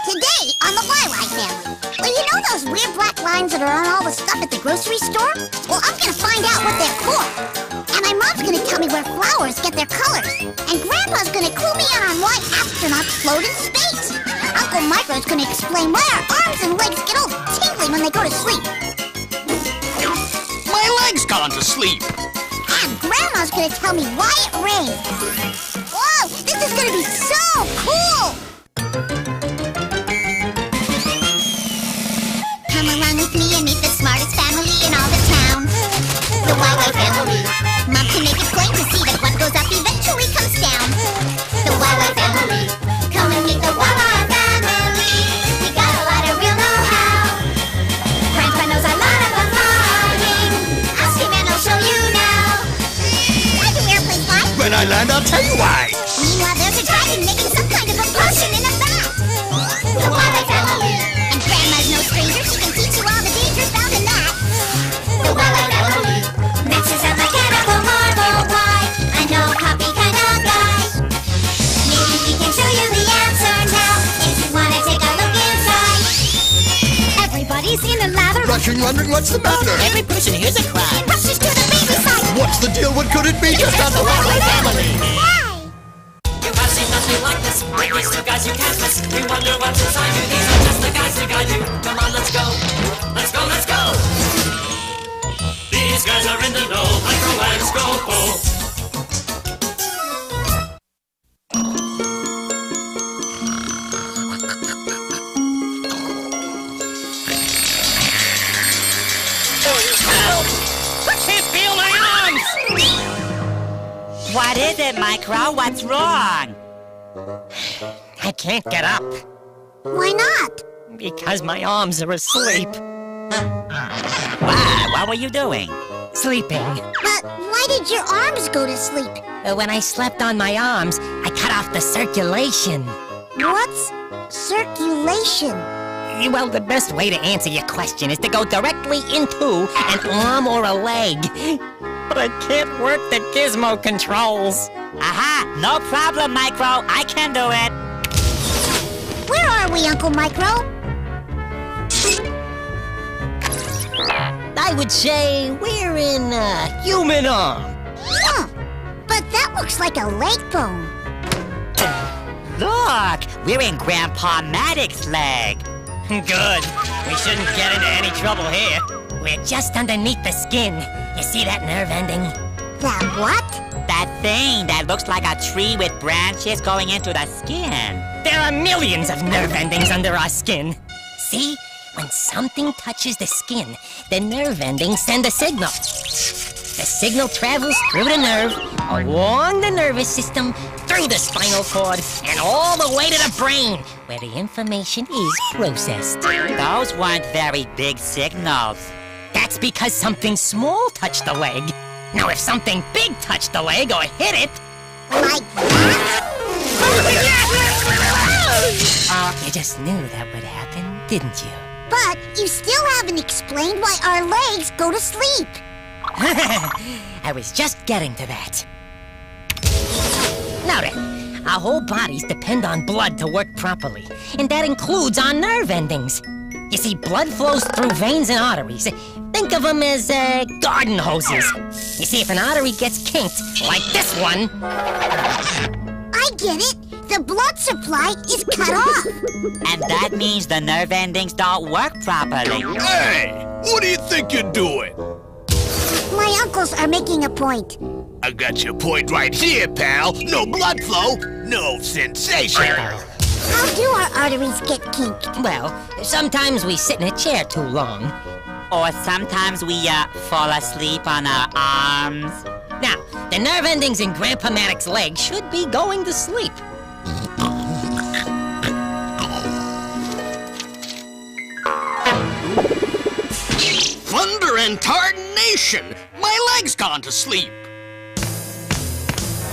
Today on the Wildlife Family. Well, you know those weird black lines that are on all the stuff at the grocery store? Well, I'm gonna find out what they're for. And my mom's gonna tell me where flowers get their colors. And Grandpa's gonna clue me in on why astronauts float in space. Uncle Micro's gonna explain why our arms and legs get all tingly when they go to sleep. My leg's gone to sleep. And Grandma's gonna tell me why it rains. Whoa, this is gonna be so cool! Come along with me and meet the smartest family in all the town. The Wildlife Family. Mom can make it plain to see that what goes up eventually comes down. The Wildlife Family. Come and meet the Wildlife Family. We got a lot of real know-how. Grandpa knows a lot about flying. Ask him and he'll show you now. Why do airplanes fly? When I land, I'll tell you why. Meanwhile, there's a dragon making some kind of a potion in a vat. The Wildlife Family. And Grandma's no stranger. She can teach you all the dangers found in that. The Wildlife Family. Next is a mechanical marble pie. I know copy kind of guy. Maybe he can show you the answer now. If you want to take a look inside. Everybody's in a lather. Rushing, wondering what's the matter. Every person hears a cry. He rushes to the baby side. What's the deal? What could it be? Just on the Wildlife Family. Why? You have seen nothing like this. With these two guys you can't miss. You wonder what's inside you. These are just the guys to guide you. Come on, let's go. Let's go, let's go. These guys are in the know. Micro and Scopo. I can't feel my arms! What is it, Micro? What's wrong? I can't get up. Why not? Because my arms are asleep. Why? What were you doing? Sleeping. But why did your arms go to sleep? When I slept on my arms, I cut off the circulation. What's circulation? Well, the best way to answer your question is to go directly into an arm or a leg. But I can't work the gizmo controls. Aha! No problem, Micro. I can do it. Where are we, Uncle Micro? I would say we're in a human arm. Huh. But that looks like a leg bone. Look, we're in Grandpa Maddox's leg. Good. We shouldn't get into any trouble here. We're just underneath the skin. You see that nerve ending? That what? That thing that looks like a tree with branches going into the skin. There are millions of nerve endings under our skin. See? When something touches the skin, the nerve endings send a signal. The signal travels through the nerve, along the nervous system, through the spinal cord, and all the way to the brain, where the information is processed. Those weren't very big signals. That's because something small touched the leg. Now, if something big touched the leg or hit it... Like that? Oh, you just knew that would happen, didn't you? But you still haven't explained why our legs go to sleep. I was just getting to that. Now then, our whole bodies depend on blood to work properly, and that includes our nerve endings. You see, blood flows through veins and arteries. Think of them as garden hoses. You see, if an artery gets kinked, like this one... I get it. The blood supply is cut off. And that means the nerve endings don't work properly. Hey, what do you think you're doing? My uncles are making a point. I got your point right here, pal. No blood flow, no sensation. How do our arteries get kinked? Well, sometimes we sit in a chair too long. Or sometimes we, fall asleep on our arms. Now, the nerve endings in Grandpa Maddox's leg should be going to sleep. Thunder and tarnation! My leg's gone to sleep.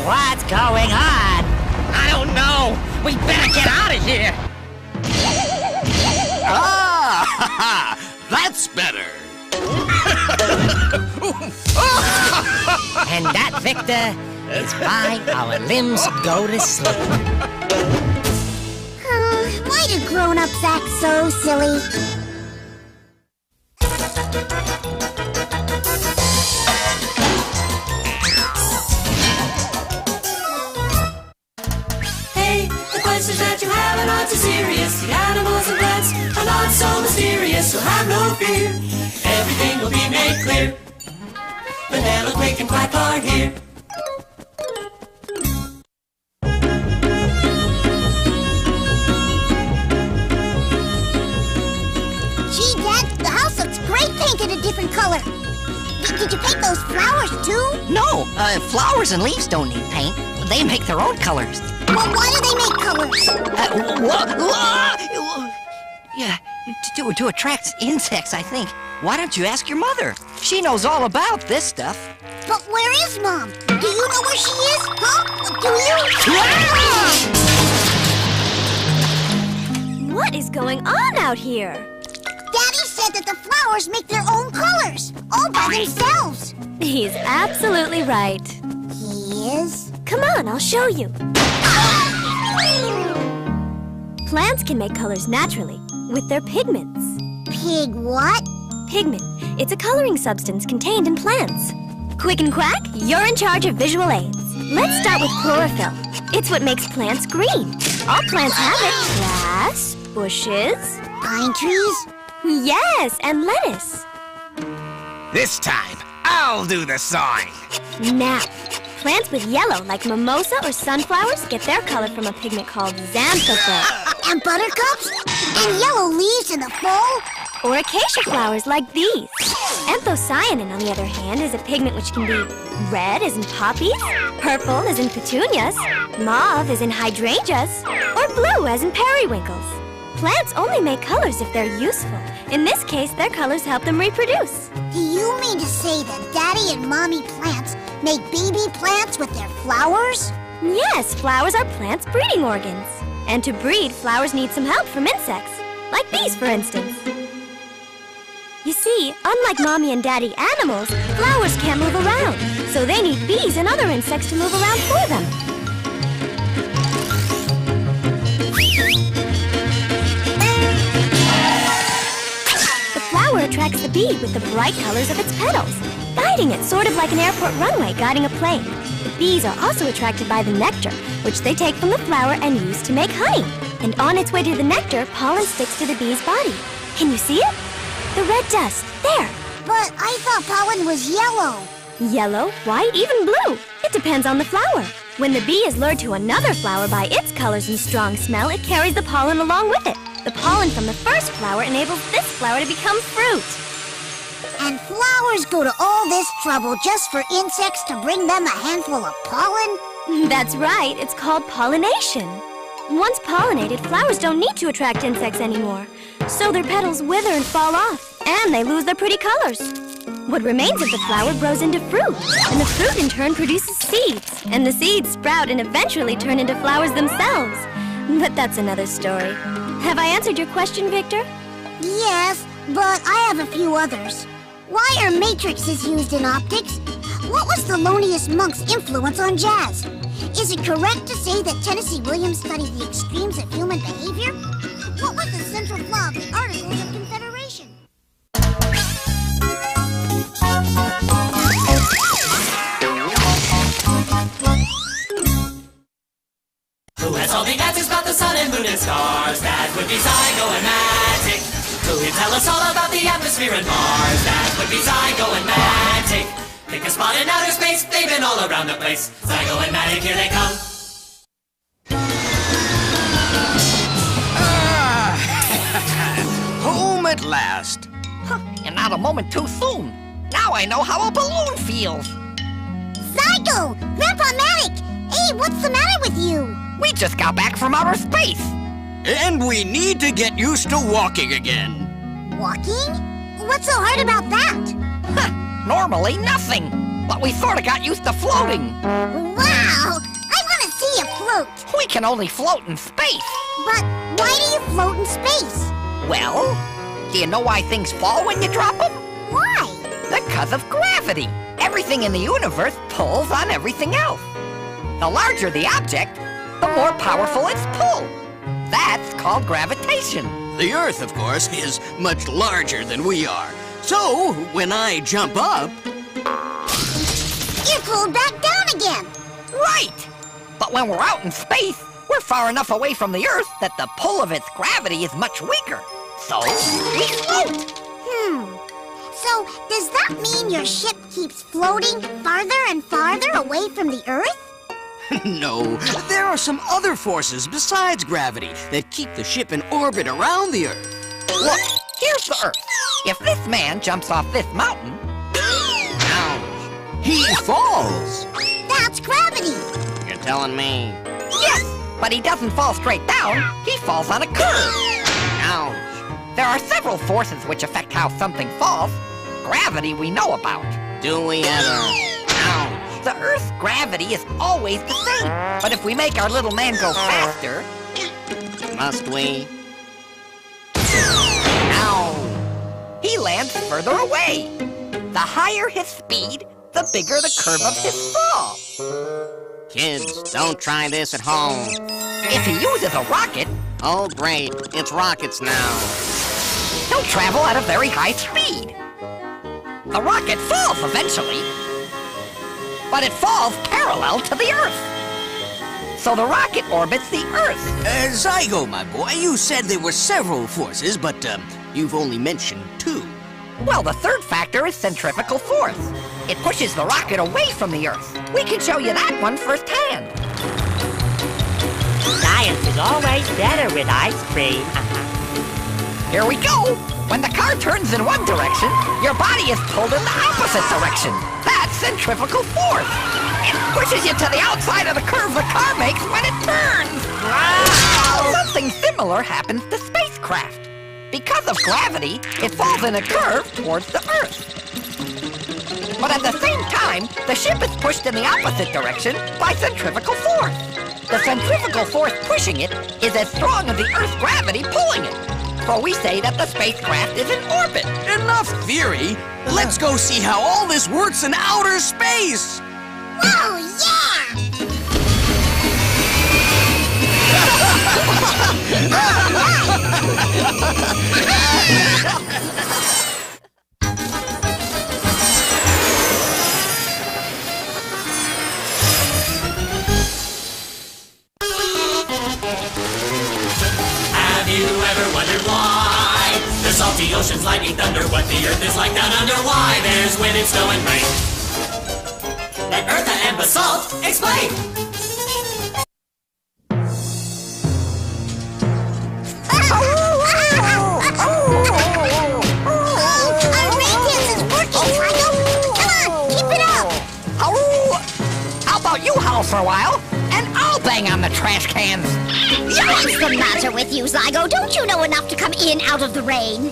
What's going on? I don't know. We better get out of here. Ah, that's better. And that, Victor, is why our limbs go to sleep. Why do grown-ups Don't act so silly. Hey, the questions that you have are not too serious. The animals and plants are not so mysterious, so have no fear. Everything will be made clear. Vanilla, Quake, and Quack are here. Gee, Dad, the house looks great painted a different color. Did you paint those flowers too? No, flowers and leaves don't need paint. They make their own colors. Well, why do they make colors? Yeah, to attract insects, I think. Why don't you ask your mother? She knows all about this stuff. But where is Mom? Do you know where she is? Huh? Do you? What is going on out here? Daddy said that the flowers make their own colors, all by themselves. He's absolutely right. He is? Come on, I'll show you. Plants can make colors naturally with their pigments. Pig what? Pigment. It's a coloring substance contained in plants. Quick and Quack, you're in charge of visual aids. Let's start with chlorophyll. It's what makes plants green. All plants have it. Grass, bushes. Pine trees? Yes, and lettuce. This time, I'll do the sawing. Now, plants with yellow, like mimosa or sunflowers, get their color from a pigment called xanthophyll. And buttercups? And yellow leaves in the fall? Or acacia flowers like these. Anthocyanin, on the other hand, is a pigment which can be red as in poppies, purple as in petunias, mauve as in hydrangeas, or blue as in periwinkles. Plants only make colors if they're useful. In this case, their colors help them reproduce. Do you mean to say that Daddy and Mommy plants make baby plants with their flowers? Yes, flowers are plants' breeding organs. And to breed, flowers need some help from insects. Like bees, for instance. You see, unlike Mommy and Daddy animals, flowers can't move around. So they need bees and other insects to move around for them. The flower attracts the bee with the bright colors of its petals, guiding it sort of like an airport runway guiding a plane. The bees are also attracted by the nectar, which they take from the flower and use to make honey. And on its way to the nectar, pollen sticks to the bee's body. Can you see it? The red dust, there. But I thought pollen was yellow. Yellow, white, even blue. It depends on the flower. When the bee is lured to another flower by its colors and strong smell, it carries the pollen along with it. The pollen from the first flower enables this flower to become fruit. And flowers go to all this trouble just for insects to bring them a handful of pollen? That's right, it's called pollination. Once pollinated, flowers don't need to attract insects anymore. So their petals wither and fall off, and they lose their pretty colors. What remains of the flower grows into fruit, and the fruit in turn produces seeds, and the seeds sprout and eventually turn into flowers themselves. But that's another story. Have I answered your question, Victor? Yes, but I have a few others. Why are matrices used in optics? What was Thelonious Monk's influence on jazz? Is it correct to say that Tennessee Williams studied the extremes of human behavior? What was the central flaw of the Articles of Confederation? Who has all the answers about the sun and moon and stars? That would be Zygo and Magic. Who can tell us all about the atmosphere and Mars? That would be Zygo and Magic. Pick a spot in outer space, they've been all around the place. Zygo and Magic, here they come. Home at last. And not a moment too soon. Now I know how a balloon feels. Zygo! Grandpa Matic! Hey, what's the matter with you? We just got back from outer space. And we need to get used to walking again. Walking? What's so hard about that? Normally nothing. But we sort of got used to floating. Wow! I want to see you float. We can only float in space. But why do you float in space? Well, do you know why things fall when you drop them? Why? Because of gravity. Everything in the universe pulls on everything else. The larger the object, the more powerful its pull. That's called gravitation. The Earth, of course, is much larger than we are. So, when I jump up... You're pulled back down again. Right! But when we're out in space, we're far enough away from the Earth that the pull of its gravity is much weaker. So, we float. So, does that mean your ship keeps floating farther and farther away from the Earth? No, there are some other forces besides gravity that keep the ship in orbit around the Earth. Look, here's the Earth. If this man jumps off this mountain... Ouch. He falls. That's gravity. You're telling me? Yes, but he doesn't fall straight down. He falls on a curve. Ouch. There are several forces which affect how something falls. Gravity we know about. Do we ever? Ouch. The Earth's gravity is always the same. But if we make our little man go faster... Must we? Ow! He lands further away. The higher his speed, the bigger the curve of his fall. Kids, don't try this at home. If he uses a rocket... Oh, great. It's rockets now. He'll travel at a very high speed. The rocket falls eventually, but it falls parallel to the Earth. So the rocket orbits the Earth. Zygo, my boy, you said there were several forces, but you've only mentioned two. Well, the third factor is centrifugal force. It pushes the rocket away from the Earth. We can show you that one firsthand. Science is always better with ice cream. Here we go. When the car turns in one direction, your body is pulled in the opposite direction. That's centrifugal force. It pushes you to the outside of the curve the car makes when it turns. Wow! Something similar happens to spacecraft. Because of gravity, it falls in a curve towards the Earth. But at the same time, the ship is pushed in the opposite direction by centrifugal force. The centrifugal force pushing it is as strong as the Earth's gravity pulling it. So we say that the spacecraft is in orbit. Enough theory. Let's go see how all this works in outer space. Whoa, yeah! Have you ever wondered why the salty oceans, lightning, thunder, what the Earth is like down under? Why there's wind and snow and rain? Let Earth and basalt explain. Our rain dance is working, Zygo. Come on, keep it up. How about you howl for a while, and I'll bang on the trash cans. What's the matter with you, Zygo? Don't you know enough to come in out of the rain?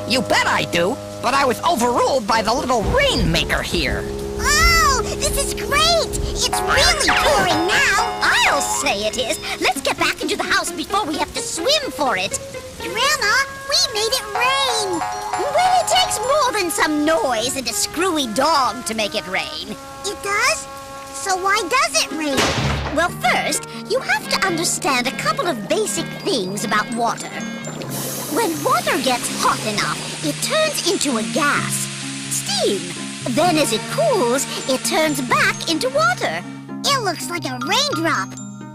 You bet I do, but I was overruled by the little rainmaker here. Oh, this is great! It's really pouring now. I'll say it is. Let's get back into the house before we have to swim for it. Grandma, we made it rain. Well, it takes more than some noise and a screwy dog to make it rain. It does? So why does it rain? Well, first, you have to understand a couple of basic things about water. When water gets hot enough, it turns into a gas, steam. Then as it cools, it turns back into water. It looks like a raindrop.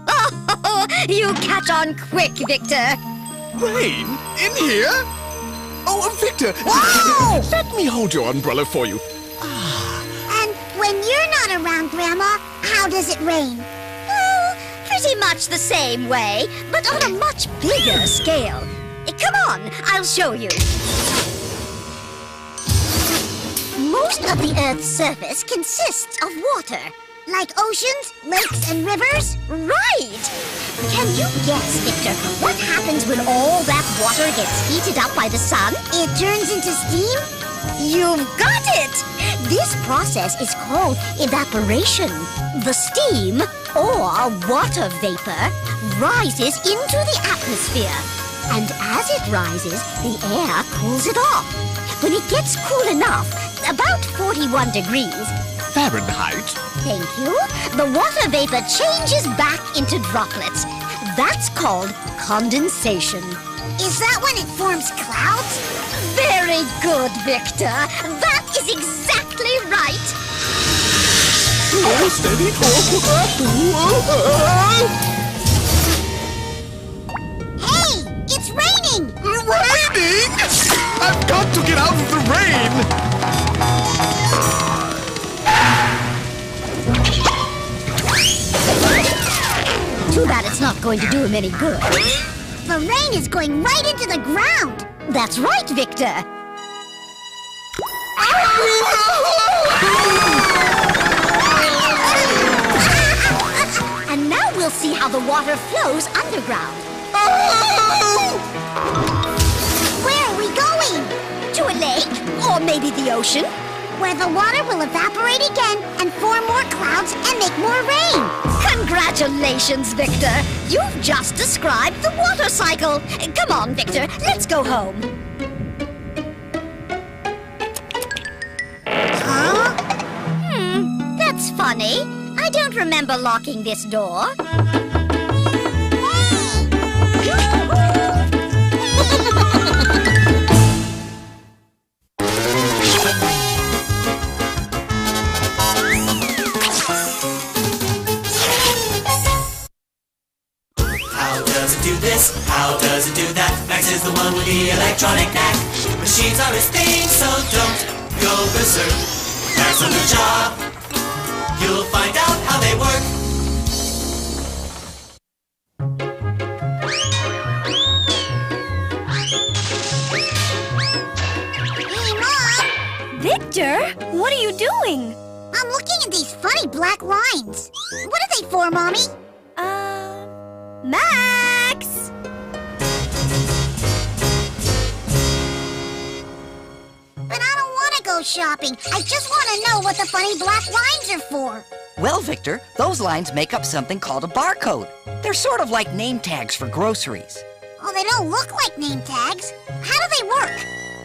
Oh, you catch on quick, Victor. Rain? In here? Oh, Victor! Whoa! Let me hold your umbrella for you. And when you're not around, Grandma, how does it rain? Oh, pretty much the same way, but on a much bigger scale. Come on, I'll show you. Most of the Earth's surface consists of water. Like oceans, lakes, and rivers? Right! Can you guess, Victor, what happens when all that water gets heated up by the sun? It turns into steam? You've got it! This process is called evaporation. The steam, or water vapor, rises into the atmosphere. And as it rises, the air cools it off. When it gets cool enough, about 41 degrees, Fahrenheit? thank you, the water vapor changes back into droplets. That's called condensation. Is that when it forms clouds? Very good, Victor. That is exactly right. Steady. Hey, it's raining! Raining? I've got to get out of the rain! Too bad it's not going to do him any good. The rain is going right into the ground! That's right, Victor. And now we'll see how the water flows underground. Where are we going? To a lake, or maybe the ocean. Where the water will evaporate again and form more clouds and make more rain. Congratulations, Victor. You've just described the water cycle. Come on, Victor, let's go home. Huh? That's funny. I don't remember locking this door. How does it do that? Max is the one with the electronic knack. Machines are his thing, so don't go berserk. Max on the job, you'll find out how they work. Hey, Mom! Victor, what are you doing? I'm looking at these funny black lines. What are they for, Mommy? Max! But I don't want to go shopping. I just want to know what the funny black lines are for. Well, Victor, those lines make up something called a barcode. They're sort of like name tags for groceries. Oh, they don't look like name tags. How do they work?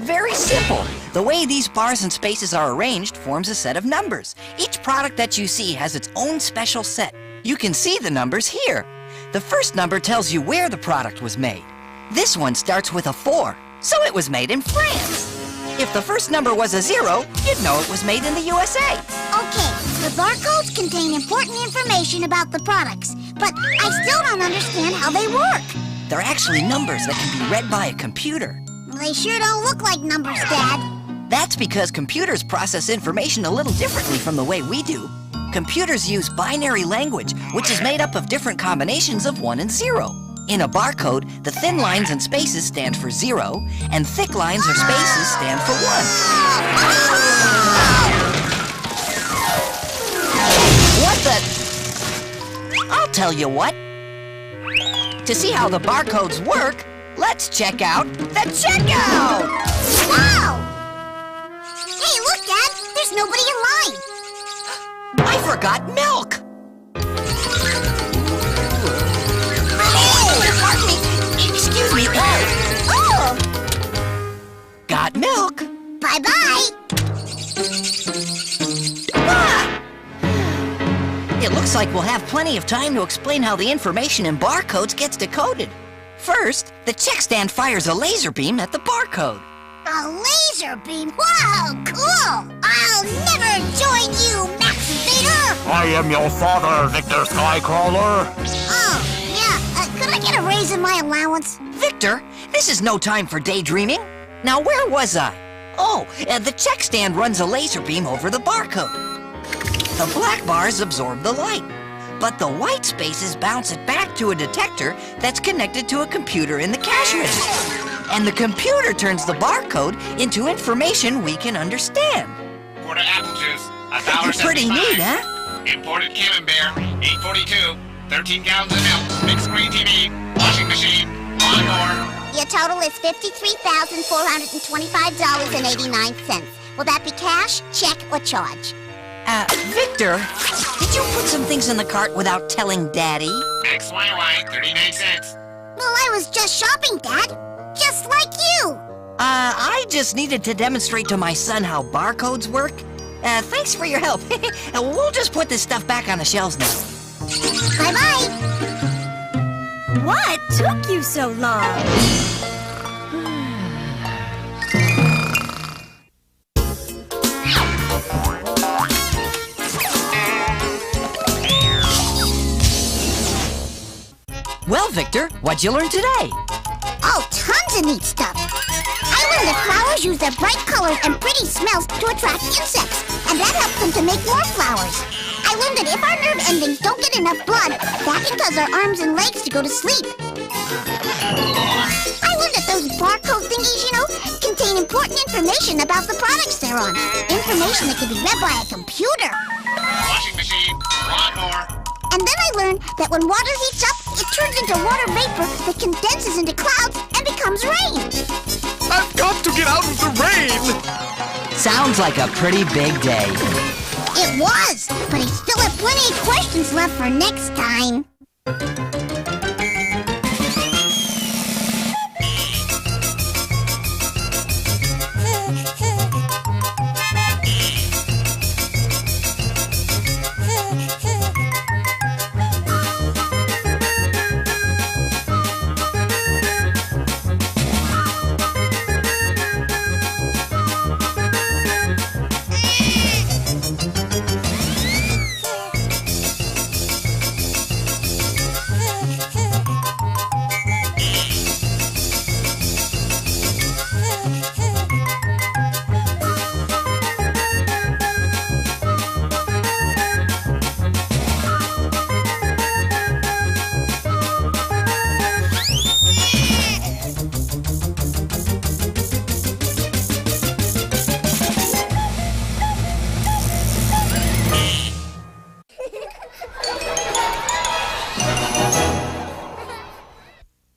Very simple. The way these bars and spaces are arranged forms a set of numbers. Each product that you see has its own special set. You can see the numbers here. The first number tells you where the product was made. This one starts with a 4, so it was made in France. If the first number was a 0, you'd know it was made in the USA. Okay, the barcodes contain important information about the products, but I still don't understand how they work. They're actually numbers that can be read by a computer. They sure don't look like numbers, Dad. That's because computers process information a little differently from the way we do. Computers use binary language, which is made up of different combinations of 1 and 0. In a barcode, the thin lines and spaces stand for 0, and thick lines or spaces stand for 1. What the? I'll tell you what. To see how the barcodes work, let's check out the checkout! Wow! Hey, look, Dad! There's nobody in line! I forgot milk! Excuse me. Oh! Got milk? Bye-bye! Ah! It looks like we'll have plenty of time to explain how the information in barcodes gets decoded. First, the check stand fires a laser beam at the barcode. A laser beam? Wow, cool! I'll never join you, Max Vader! I am your father, Victor Skycrawler. Oh, yeah. Could I get a raise in my allowance? Victor, this is no time for daydreaming. Now, where was I? Oh, the check stand runs a laser beam over the barcode. The black bars absorb the light, but the white spaces bounce it back to a detector that's connected to a computer in the cash register. And the computer turns the barcode into information we can understand. Quarter apple juice, $1.75. Pretty neat, huh? Imported Camembert, $8.42. 13 gallons of milk, big screen TV, washing machine, lawnmower. Your total is $53,425.89. Will that be cash, check, or charge? Victor, did you put some things in the cart without telling Daddy? XYY, 39 cents. Well, I was just shopping, Dad. Just like you. I just needed to demonstrate to my son how barcodes work. Thanks for your help. We'll just put this stuff back on the shelves now. Bye-bye. What took you so long? Well, Victor, what'd you learn today? Oh, tons of neat stuff. I learned that flowers use their bright colors and pretty smells to attract insects, and that helps them to make more flowers. I learned that if our nerve endings don't get enough blood, that can cause our arms and legs to go to sleep. I learned that those barcode thingies, contain important information about the products they're on. Information that can be read by a computer. Washing machine, lawnmower. And then I learned that when water heats up, it turns into water vapor that condenses into clouds and becomes rain. I've got to get out of the rain! Sounds like a pretty big day. It was, but I still have plenty of questions left for next time.